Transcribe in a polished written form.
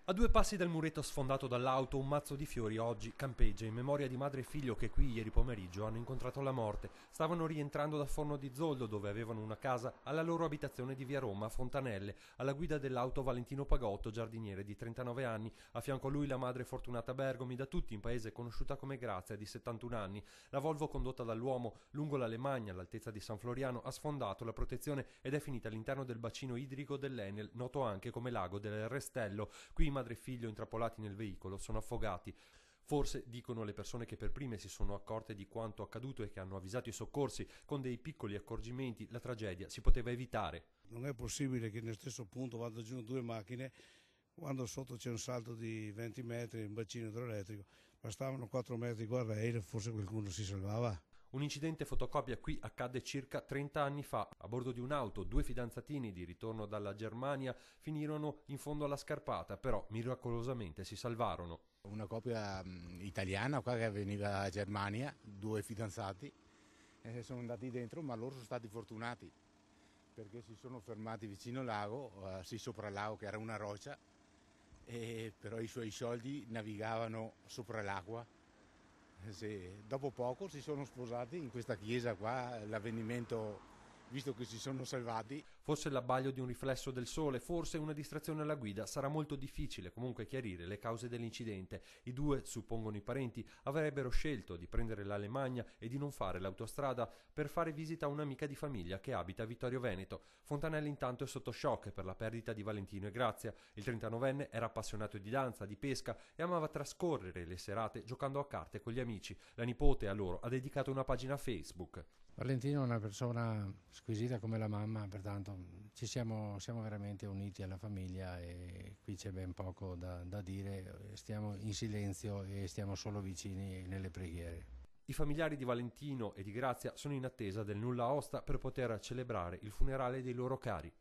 A due passi dal muretto sfondato dall'auto, un mazzo di fiori oggi campeggia in memoria di madre e figlio che qui ieri pomeriggio hanno incontrato la morte. Stavano rientrando da Forno di Zoldo, dove avevano una casa, alla loro abitazione di via Roma, a Fontanelle. Alla guida dell'auto Valentino Pagotto, giardiniere di 39 anni. A fianco a lui la madre Fortunata Bergomi, da tutti in paese conosciuta come Grazia, di 71 anni. La Volvo condotta dall'uomo lungo la Lemagna, all'altezza di San Floriano, ha sfondato la protezione ed è finita all'interno del bacino idrico dell'Enel, noto anche come lago del Restello. Qui madre e figlio intrappolati nel veicolo sono affogati. Forse, dicono le persone che per prime si sono accorte di quanto accaduto e che hanno avvisato i soccorsi, con dei piccoli accorgimenti la tragedia si poteva evitare. Non è possibile che nello stesso punto vadano giù due macchine, quando sotto c'è un salto di 20 metri, un bacino idroelettrico, bastavano 4 metri di guardrail, forse qualcuno si salvava. Un incidente fotocopia qui accadde circa 30 anni fa. A bordo di un'auto, due fidanzatini di ritorno dalla Germania finirono in fondo alla scarpata, però miracolosamente si salvarono. Una coppia italiana qua che veniva dalla Germania, due fidanzati, sono andati dentro, ma loro sono stati fortunati perché si sono fermati vicino al lago, sì, sopra il lago che era una roccia, però i suoi soldi navigavano sopra l'acqua. Sì, dopo poco si sono sposati in questa chiesa qua, l'avvenimento, visto che si sono salvati. Forse l'abbaglio di un riflesso del sole, forse una distrazione alla guida. Sarà molto difficile comunque chiarire le cause dell'incidente. I due, suppongono i parenti, avrebbero scelto di prendere la Lemagna e di non fare l'autostrada per fare visita a un'amica di famiglia che abita a Vittorio Veneto. Fontanelle intanto è sotto shock per la perdita di Valentino e Grazia. Il 39enne era appassionato di danza, di pesca e amava trascorrere le serate giocando a carte con gli amici. La nipote a loro ha dedicato una pagina Facebook. Valentino è una persona squisita come la mamma, pertanto siamo veramente uniti alla famiglia e qui c'è ben poco da dire, stiamo in silenzio e stiamo solo vicini nelle preghiere. I familiari di Valentino e di Grazia sono in attesa del nulla osta per poter celebrare il funerale dei loro cari.